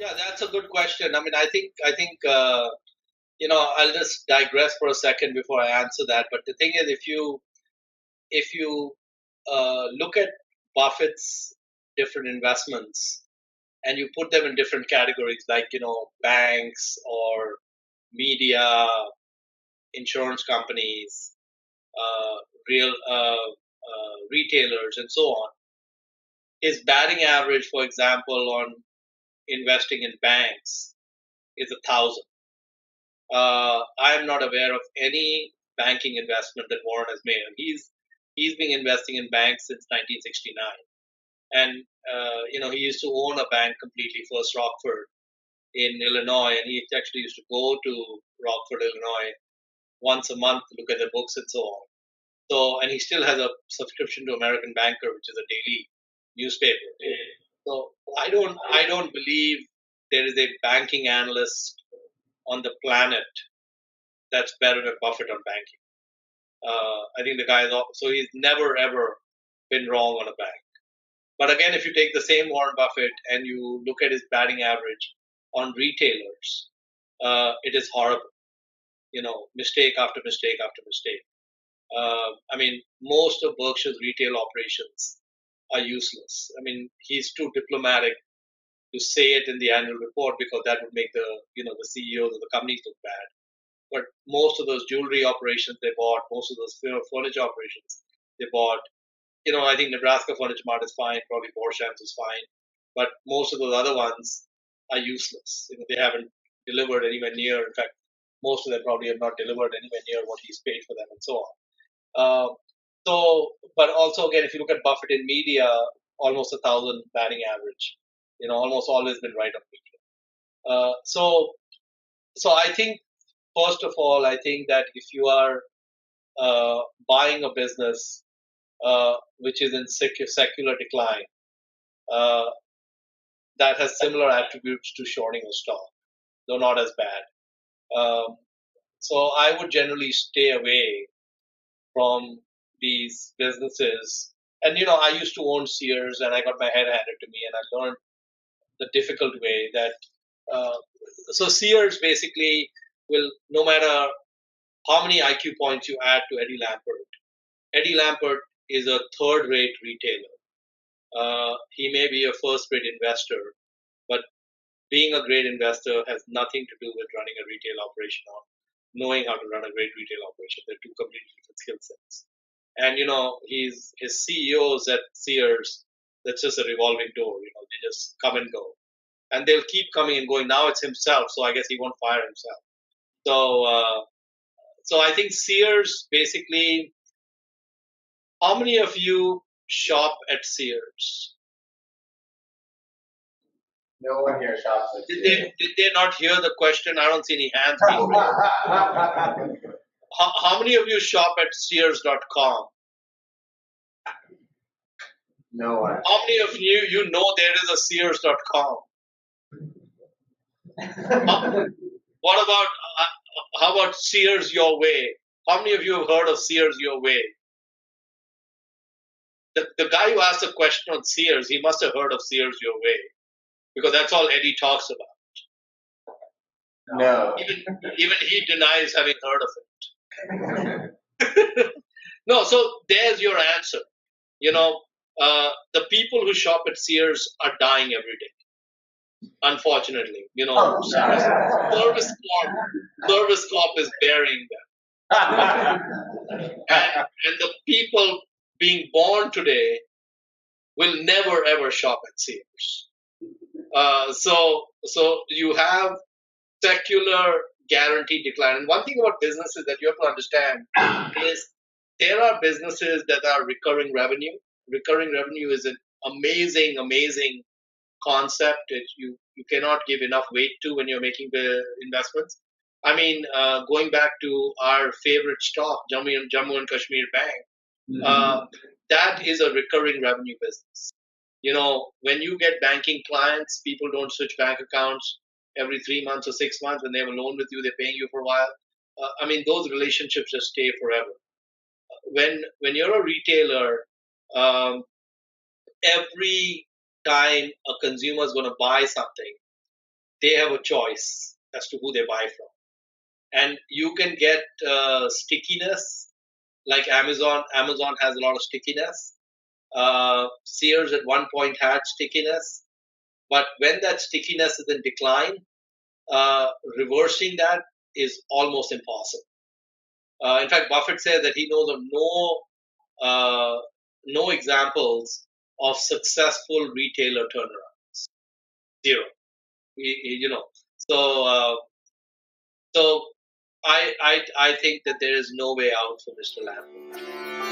Yeah, that's a good question. I mean, I'll just digress for a second before I answer that. But the thing is, if you look at Buffett's different investments and you put them in different categories, like banks or media, insurance companies, real retailers, and so on. His batting average, for example, on investing in banks is 1,000. I am not aware of any banking investment that Warren has made. And he's been investing in banks since 1969, and he used to own a bank completely, First Rockford in Illinois, and he actually used to go to Rockford, Illinois, once a month to look at the books and so on. So, and he still has a subscription to American Banker, which is a daily newspaper. So, I don't believe there is a banking analyst on the planet that's better than Buffett on banking. I think the guy is so he's never ever been wrong on a bank. But again, if you take the same Warren Buffett and you look at his batting average on retailers, it is horrible. Mistake after mistake after mistake. I mean, most of Berkshire's retail operations are useless. I mean, he's too diplomatic to say it in the annual report because that would make the CEOs of the companies look bad. But most of those jewelry operations they bought, most of those furniture operations they bought, I think Nebraska Furniture Mart is fine, probably Borsham's is fine, but most of those other ones are useless. They haven't delivered anywhere near. In fact, most of them probably have not delivered anywhere near what he's paid for them, and so on. But also again, if you look at Buffett in media, almost 1,000 batting average. Almost always been right on media. So I think, first of all, I think that if you are buying a business which is in secular decline, that has similar attributes to shorting a stock, though not as bad. So I would generally stay away from these businesses. And I used to own Sears, and I got my head handed to me, and I learned the difficult way that. So Sears basically will, no matter how many IQ points you add to Eddie Lampert is a third-rate retailer. He may be a first-rate investor, but being a great investor has nothing to do with running a retail operation or knowing how to run a great retail operation. They're two completely different skill sets. And his CEOs at Sears, that's just a revolving door. They just come and go, and they'll keep coming and going. Now it's himself, so I guess he won't fire himself. So I think Sears basically. How many of you shop at Sears? No one here shops at Sears. Did they not hear the question? I don't see any hands being raised. How many of you shop at Sears.com? No one. How many of you know there is a Sears.com? How about Sears Your Way? How many of you have heard of Sears Your Way? The guy who asked the question on Sears, he must have heard of Sears Your Way, because that's all Eddie talks about. No. Even he denies having heard of it. No, so there's your answer. The people who shop at Sears are dying every day. Unfortunately, Service Corp is burying them. And the people being born today will never ever shop at Sears. So you have secular guaranteed decline. And one thing about businesses that you have to understand is there are businesses that are recurring revenue. Recurring revenue is an amazing concept that you cannot give enough weight to when you're making the investments. I mean, going back to our favorite stock, Jammu and Kashmir Bank, that is a recurring revenue business. When you get banking clients, people don't switch bank accounts every 3 months or 6 months. When they have a loan with you, they're paying you for a while. I mean, those relationships just stay forever. When you're a retailer, every time a consumer is going to buy something, they have a choice as to who they buy from. And you can get stickiness, like Amazon. Amazon has a lot of stickiness. Sears at one point had stickiness, but when that stickiness is in decline, reversing that is almost impossible. In fact, Buffett says that he knows of no examples of successful retailer turnarounds. Zero. You know. So so I think that there is no way out for Mr. Lamb.